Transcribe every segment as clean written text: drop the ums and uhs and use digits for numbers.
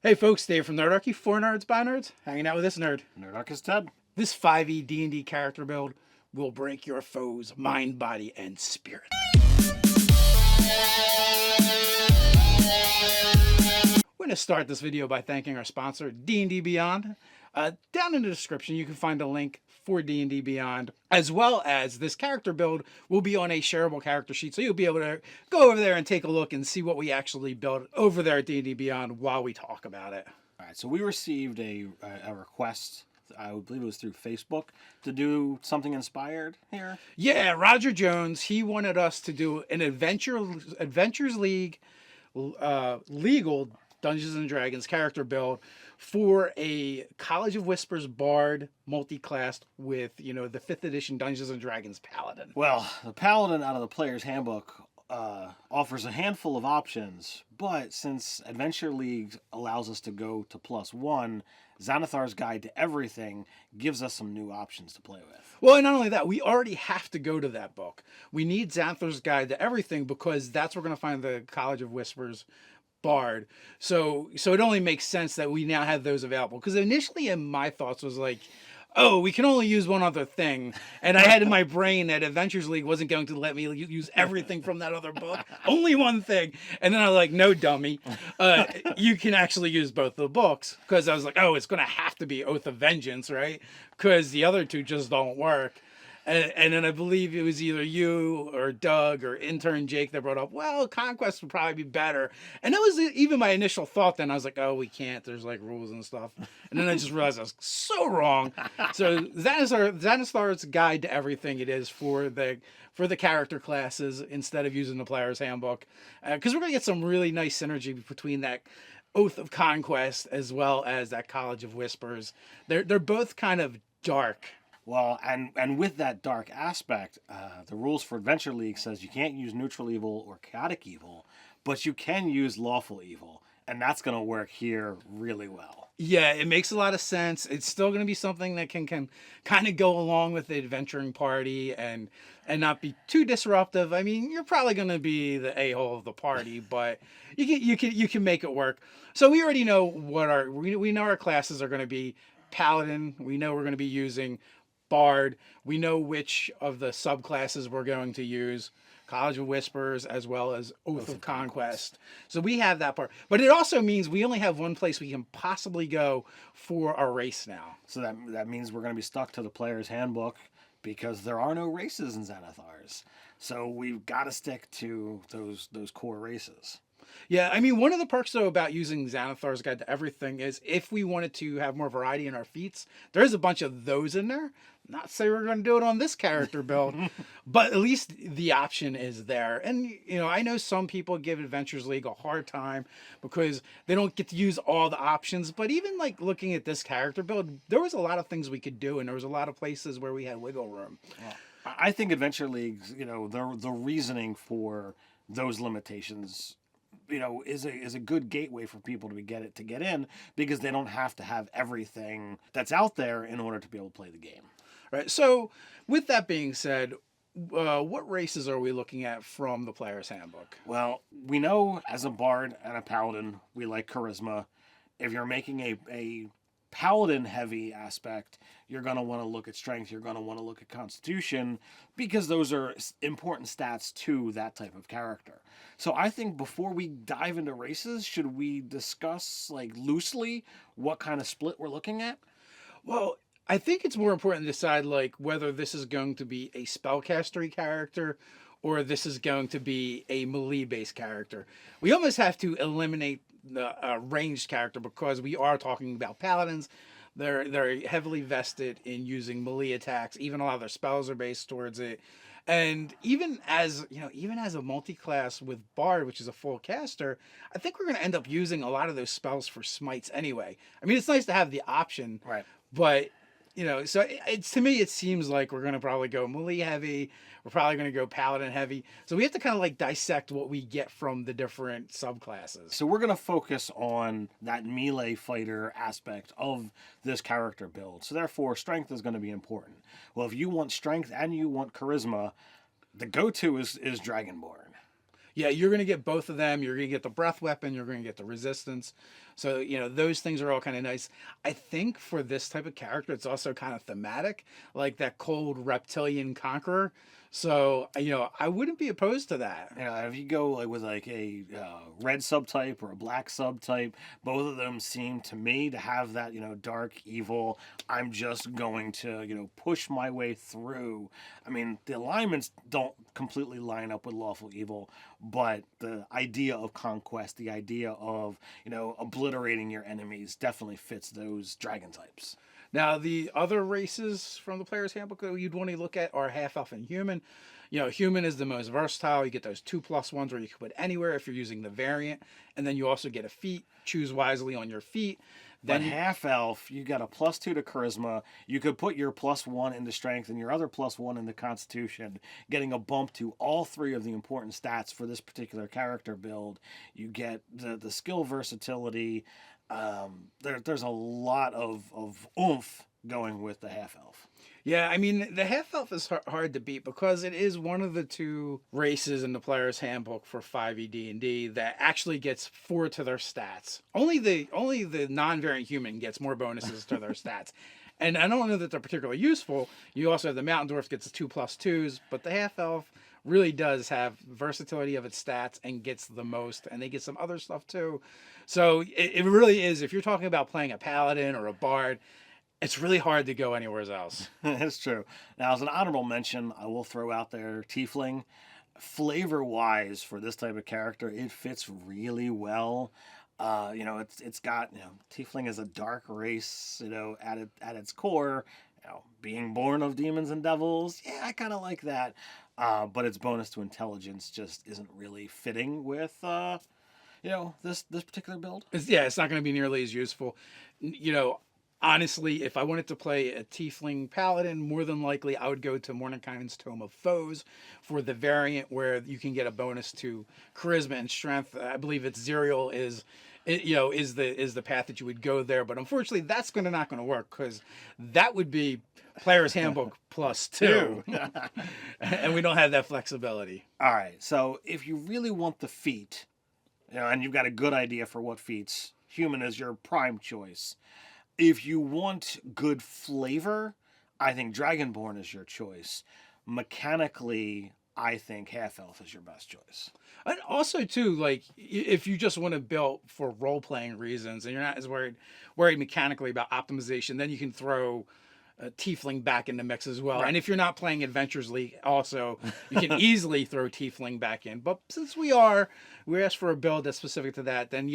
Hey folks, Dave from Nerdarchy, for nerds by nerds, hanging out with this nerd. Nerdarchy Ted. This 5e D&D character build will break your foes' mind, body, and spirit. We're going to start this video by thanking our sponsor, D&D Beyond. Down in the description, you can find a link for D&D Beyond, as well as this character build will be on a shareable character sheet, so you'll be able to go over there and take a look and see what we actually built over there at D&D Beyond while we talk about it. All right, so we received a request, I believe it was through Facebook, to do something inspired here. Yeah, Roger Jones, he wanted us to do an Adventures League legal Dungeons and Dragons character build for a College of Whispers Bard multi-class with, the 5th edition Dungeons and Dragons Paladin. Well, the Paladin out of the Player's Handbook offers a handful of options, but since Adventure League allows us to go to +1, Xanathar's Guide to Everything gives us some new options to play with. Well, and not only that, we already have to go to that book. We need Xanathar's Guide to Everything because that's where we're going to find the College of Whispers Bard. So it only makes sense that we now have those available. Because initially in my thoughts was like, oh, we can only use one other thing. And I had in my brain that Adventures League wasn't going to let me use everything from that other book. Only one thing. And then I was like, no, dummy. You can actually use both the books. Because I was like, oh, it's going to have to be Oath of Vengeance, right? Because the other two just don't work. And then I believe it was either you or Doug or intern Jake that brought up, well, Conquest would probably be better. And that was even my initial thought then. I was like, oh, we can't. There's like rules and stuff. And then I just realized I was so wrong. So Xanathar's Guide to Everything it is for the character classes instead of using the Player's Handbook. Because we're going to get some really nice synergy between that Oath of Conquest as well as that College of Whispers. They're both kind of dark. Well, and with that dark aspect, the rules for Adventure League says you can't use neutral evil or chaotic evil, but you can use lawful evil, and that's going to work here really well. Yeah, it makes a lot of sense. It's still going to be something that can kind of go along with the adventuring party and not be too disruptive. I mean, you're probably going to be the a-hole of the party, but you can make it work. So we already know we know our classes are going to be Paladin. We know we're going to be using Bard. We know which of the subclasses we're going to use. College of Whispers as well as Oath of Conquest. So we have that part. But it also means we only have one place we can possibly go for our race now. So that means we're going to be stuck to the Player's Handbook because there are no races in Xanathar's. So we've got to stick to those core races. Yeah, I mean, one of the perks, though, about using Xanathar's Guide to Everything is if we wanted to have more variety in our feats, there's a bunch of those in there. Not to say we're going to do it on this character build, but at least the option is there. And, I know some people give Adventures League a hard time because they don't get to use all the options. But even, like, looking at this character build, there was a lot of things we could do, and there was a lot of places where we had wiggle room. Yeah. I think Adventure League's, the reasoning for those limitations is a good gateway for people to get in because they don't have to have everything that's out there in order to be able to play the game. Right. So with that being said, what races are we looking at from the Player's Handbook? Well, we know as a bard and a paladin, we like charisma. If you're making a paladin heavy aspect, you're going to want to look at strength, you're going to want to look at constitution because those are important stats to that type of character. So I think before we dive into races, should we discuss like loosely what kind of split we're looking at? Well, I think it's more important to decide like whether this is going to be a spellcastery character or this is going to be a melee based character. We almost have to eliminate the ranged character because we are talking about paladins. They're heavily vested in using melee attacks. Even a lot of their spells are based towards it. And even as a multi-class with Bard, which is a full caster, I think we're going to end up using a lot of those spells for smites anyway. I mean, it's nice to have the option, right? But so to me, it seems like we're going to probably go melee heavy. We're probably going to go paladin heavy. So we have to kind of like dissect what we get from the different subclasses. So we're going to focus on that melee fighter aspect of this character build. So therefore, strength is going to be important. Well, if you want strength and you want charisma, the go-to is Dragonborn. Yeah, you're going to get both of them. You're going to get the breath weapon. You're going to get the resistance. So, those things are all kind of nice. I think for this type of character, it's also kind of thematic, like that cold reptilian conqueror. So, I wouldn't be opposed to that. If you go like with like a red subtype or a black subtype, both of them seem to me to have that dark evil. I'm just going to push my way through. I mean, the alignments don't completely line up with lawful evil, but the idea of conquest, the idea of obliterating your enemies, definitely fits those dragon types. Now, the other races from the Player's Handbook that you'd want to look at are half elf and human. Human is the most versatile. You get those 2+1s where you can put anywhere if you're using the variant. And then you also get a feat. Choose wisely on your feat. Then half elf, you got a +2 to charisma. You could put your +1 into strength and your other +1 into constitution, getting a bump to all three of the important stats for this particular character build. You get the skill versatility. There's a lot of oomph going with the half elf. Yeah, I mean, the half elf is hard to beat because it is one of the two races in the Player's Handbook for 5e D&D that actually gets 4 to their stats. Only the non-variant human gets more bonuses to their stats. And I don't know that they're particularly useful. You also have the Mountain Dwarf gets 2+2s, but the half elf really does have versatility of its stats and gets the most, and they get some other stuff too. So it really is, if you're talking about playing a paladin or a bard, it's really hard to go anywhere else. It's true. Now, as an honorable mention, I will throw out there Tiefling. Flavor-wise, for this type of character, it fits really well. It's got Tiefling is a dark race. At its core, being born of demons and devils. Yeah, I kind of like that. But its bonus to intelligence just isn't really fitting with this particular build. It's not going to be nearly as useful. Honestly, if I wanted to play a Tiefling Paladin, more than likely I would go to Mordenkainen's Tome of Foes for the variant where you can get a bonus to Charisma and Strength. I believe it's Zerial is the path that you would go there. But unfortunately, that's not going to work because that would be Player's Handbook +2. And we don't have that flexibility. All right. So if you really want the feat, and you've got a good idea for what feats, human is your prime choice. If you want good flavor, I think Dragonborn is your choice. Mechanically, I think half elf is your best choice. And also too, like if you just want to build for role playing reasons and you're not as worried mechanically about optimization, then you can throw a Tiefling back in the mix as well. Right. And if you're not playing Adventures League, also you can easily throw Tiefling back in. But since we asked for a build that's specific to that, then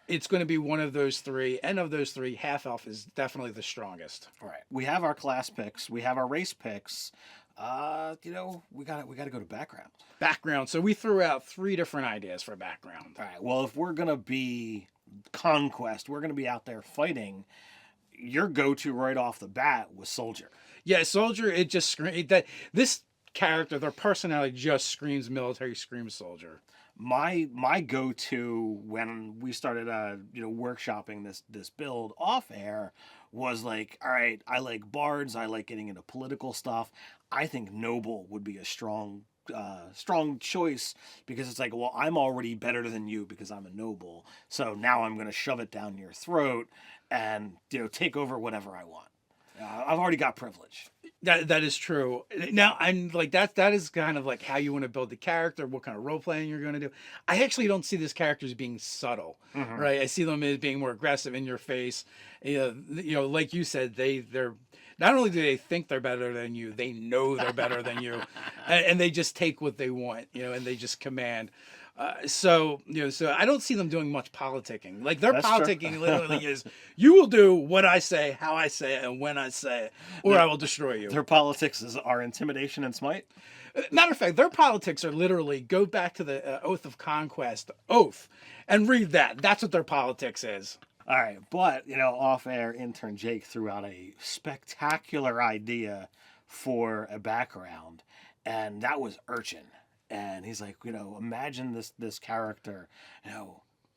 it's going to be one of those three, and of those three, half elf is definitely the strongest. All right, we have our class picks, we have our race picks. We got to go to background. Background. So we threw out 3 different ideas for background. All right. Well, if we're gonna be conquest, we're gonna be out there fighting. Your go-to right off the bat was soldier. Yeah, soldier. It just screams that this character, their personality just screams military, screams soldier. My go-to when we started workshopping this build off air was like, all right, I like bards, I like getting into political stuff. I think noble would be a strong choice because it's like, well, I'm already better than you because I'm a noble, so now I'm going to shove it down your throat and take over whatever I want. I've already got privilege. That is true. Now I'm like that is kind of like how you want to build the character, what kind of role playing you're going to do. I actually don't see this character as being subtle, right? I see them as being more aggressive in your face. Like you said, they're not only do they think they're better than you, they know they're better than you, and they just take what they want, and they just command. So I don't see them doing much politicking. Like their politicking literally is, you will do what I say, how I say it, and when I say it, or I will destroy you. Their politics are intimidation and smite. Matter of fact, their politics are literally go back to the Oath of Conquest and read that. That's what their politics is. All right, but off air, intern Jake threw out a spectacular idea for a background, and that was Urchin. And he's like, imagine this character,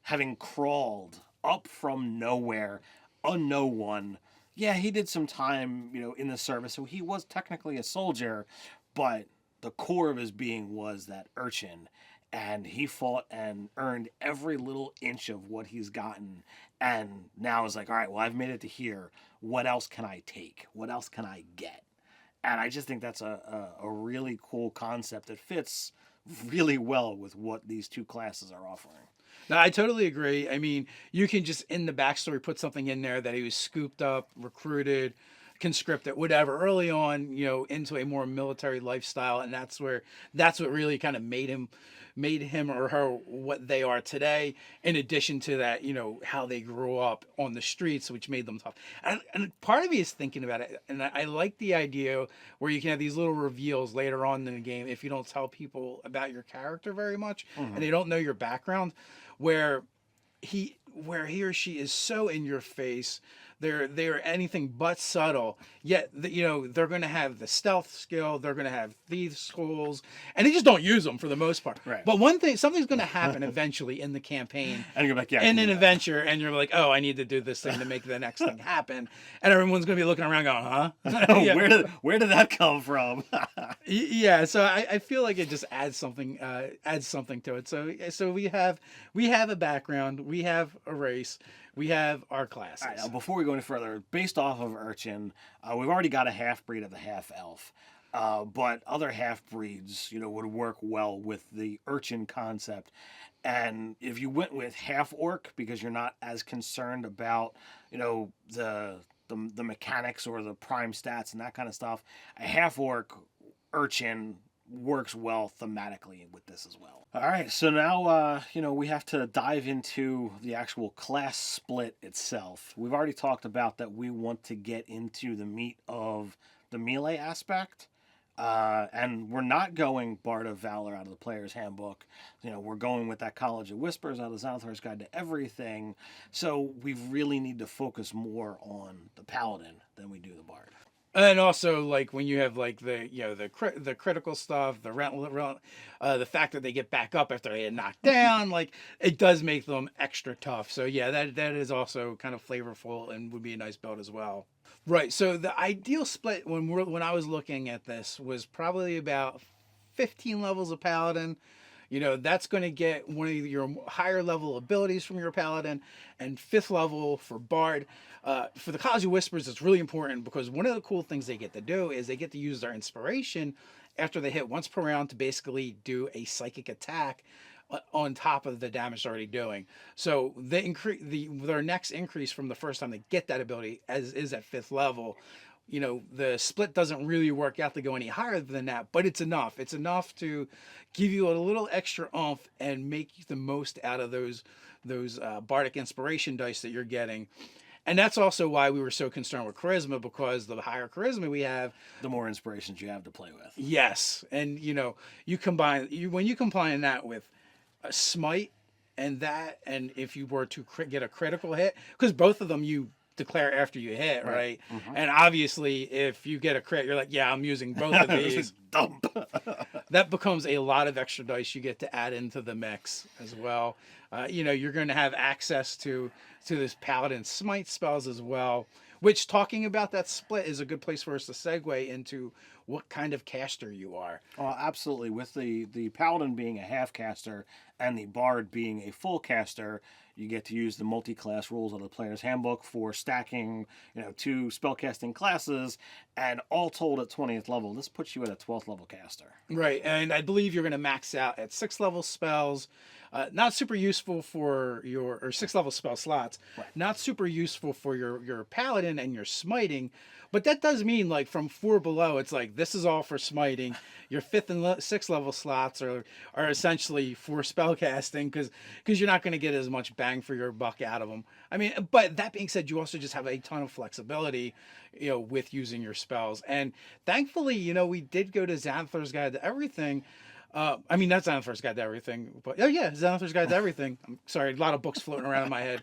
having crawled up from nowhere, a no one. Yeah, he did some time, in the service, so he was technically a soldier, but the core of his being was that urchin. and he fought and earned every little inch of what he's gotten, and now is like, all right, well, I've made it to here. What else can I take? What else can I get? And I just think that's a really cool concept that fits really well with what these two classes are offering. No, I totally agree. I mean, you can just in the backstory put something in there that he was scooped up, recruited, conscripted, whatever, early on, into a more military lifestyle, and that's what really kind of made him or her what they are today. In addition to that, how they grew up on the streets, which made them tough. And part of me is thinking about it, and I like the idea where you can have these little reveals later on in the game if you don't tell people about your character very much, and they don't know your background, where he or she is so in your face. They're anything but subtle. Yet they're going to have the stealth skill. They're going to have thieves schools, and they just don't use them for the most part. Right. But something's going to happen eventually in the campagin, And you're like, yeah, in an adventure, and you're like, oh, I need to do this thing to make the next thing happen, and everyone's going to be looking around going, huh? Yeah. where did that come from? Yeah, so I feel like it just adds something to it. So we have a background, we have a race, we have our classes. All right, now before we go any further, based off of Urchin, we've already got a half breed of the half elf, but other half breeds, would work well with the Urchin concept. And if you went with half orc because you're not as concerned about the mechanics or the prime stats and that kind of stuff, a half orc Urchin works well thematically with this as well. All right, so now we have to dive into the actual class split itself. We've already talked about that we want to get into the meat of the melee aspect, and we're not going Bard of Valor out of the Player's Handbook. We're going with that College of Whispers out of the Xanathar's Guide to Everything. So we really need to focus more on the Paladin than we do the Bard. And also, like, when you have like the critical stuff, the fact that they get back up after they get knocked down, like, it does make them extra tough. So yeah, that is also kind of flavorful and would be a nice build as well. Right. So the ideal split when I was looking at this was probably about 15 levels of Paladin. That's going to get one of your higher level abilities from your Paladin, and 5th level for Bard. For the College of Whispers, it's really important because one of the cool things they get to do is they get to use their inspiration after they hit once per round to basically do a psychic attack on top of the damage they're already doing. So their next increase from the first time they get that ability is at 5th level. The split doesn't really work out to go any higher than that, but it's enough. It's enough to give you a little extra oomph and make the most out of those bardic inspiration dice that you're getting. And that's also why we were so concerned with charisma, because the higher charisma we have, the more inspirations you have to play with. Yes, and when you combine that with a smite and if you were to get a critical hit, because both of them you declare after you hit, right? Mm-hmm. And obviously if you get a crit, you're like, yeah, I'm using both of these. Dump. That becomes a lot of extra dice you get to add into the mix as well. You're going to have access to this Paladin smite spells as well, which, talking about that split, is a good place for us to segue into what kind of caster you are. Oh, absolutely. With the Paladin being a half caster and the Bard being a full caster, you get to use the multi-class rules of the Player's Handbook for stacking, 2 spellcasting classes, and all told at 20th level, this puts you at a 12th level caster. Right, and I believe you're going to max out at 6th level spells. Not super useful for your 6th level spell slots. Right. Not super useful for your Paladin and your smiting. But that does mean, like, from 4 below, it's like, this is all for smiting. Your 5th and 6th level slots are essentially for spellcasting, because you're not going to get as much bang for your buck out of them. I mean, but that being said, you also just have a ton of flexibility, with using your spells. And thankfully, we did go to Xanathar's Guide to Everything. Not Xanathar's Guide to Everything, but Xanathar's Guide to Everything. I'm sorry, a lot of books floating around in my head,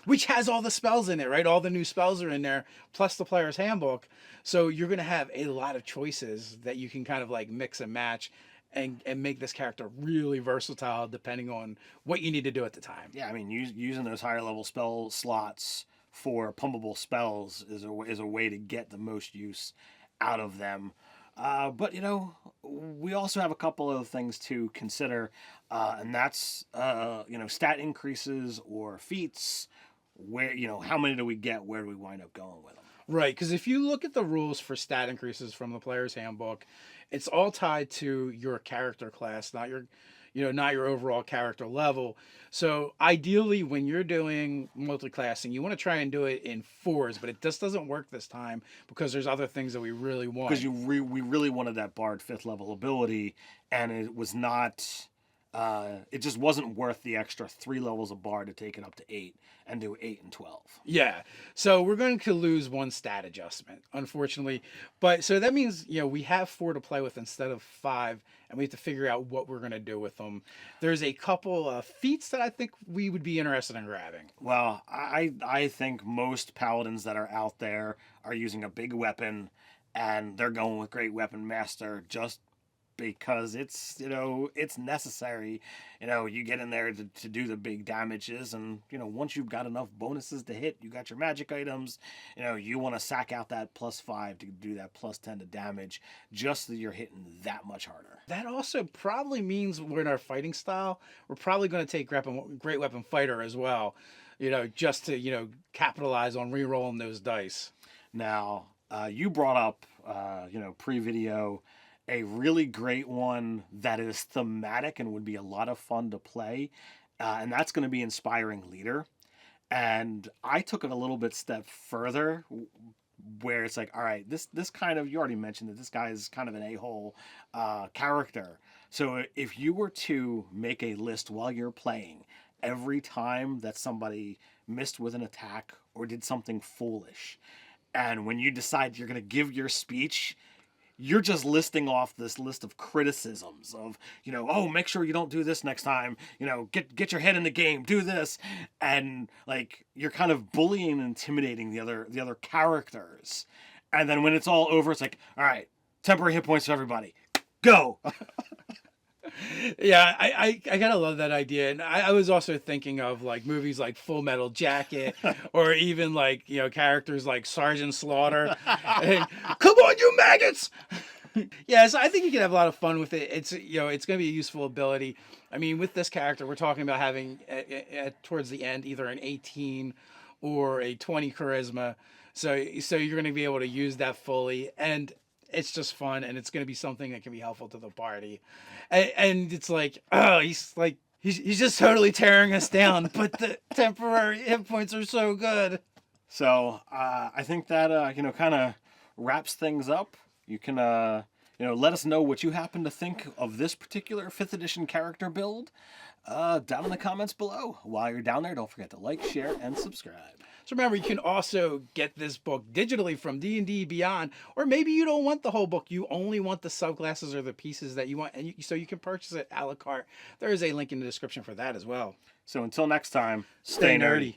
which has all the spells in it, right? All the new spells are in there, plus the Player's Handbook. So you're going to have a lot of choices that you can kind of like mix and match and make this character really versatile depending on what you need to do at the time. Yeah, I mean, using those higher level spell slots for pumpable spells is a way to get the most use out of them. But we also have a couple of things to consider. And that's stat increases or feats. Where how many do we get? Where do we wind up going with them? Right, because if you look at the rules for stat increases from the player's handbook, it's all tied to your character class, not your overall character level. So ideally, when you're doing multi-classing, you want to try and do it in fours, but it just doesn't work this time because there's other things that we really want. Because we really wanted that bard 5th level ability, and it was not. It just wasn't worth the extra 3 levels of bard to take it up to 8 and do 8 and 12. Yeah. So we're going to lose 1 stat adjustment, unfortunately. But so that means, we have 4 to play with instead of 5, and we have to figure out what we're going to do with them. There's a couple of feats that I think we would be interested in grabbing. Well, I think most paladins that are out there are using a big weapon, and they're going with Great Weapon Master just because it's necessary. You get in there to do the big damages, and once you've got enough bonuses to hit, you got your magic items, you want to sack out that +5 to do that +10 to damage, just so you're hitting that much harder. That also probably means we're in our fighting style, we're probably going to take Great Weapon Fighter as well, just to capitalize on re-rolling those dice. Now, you brought up pre-video a really great one that is thematic and would be a lot of fun to play, and that's going to be Inspiring Leader. And I took it a little bit step further, where it's like, all right, this kind of, you already mentioned that this guy is kind of an a-hole character. So if you were to make a list while you're playing, every time that somebody missed with an attack or did something foolish, and when you decide you're going to give your speech, you're just listing off this list of criticisms of, oh, make sure you don't do this next time, get your head in the game, do this. And like, you're kind of bullying and intimidating the other characters. And then when it's all over, it's like, all right, temporary hit points for everybody. Go. Yeah, I gotta love that idea. And I was also thinking of like movies like Full Metal Jacket, or even like, characters like Sergeant Slaughter. And, come on, you maggots! Yeah, so I think you can have a lot of fun with it. It's it's going to be a useful ability. I mean, with this character, we're talking about having towards the end either an 18 or a 20 charisma. So you're going to be able to use that fully, and it's just fun, and it's going to be something that can be helpful to the party. And it's like, oh, he's just totally tearing us down, but the temporary hit points are so good. So I think that kind of wraps things up. You can let us know what you happen to think of this particular 5th edition character build down in the comments below. While you're down there, don't forget to like, share, and subscribe. So remember, you can also get this book digitally from D&D Beyond, or maybe you don't want the whole book. You only want the subclasses or the pieces that you want, and so you can purchase it a la carte. There is a link in the description for that as well. So until next time, stay nerdy.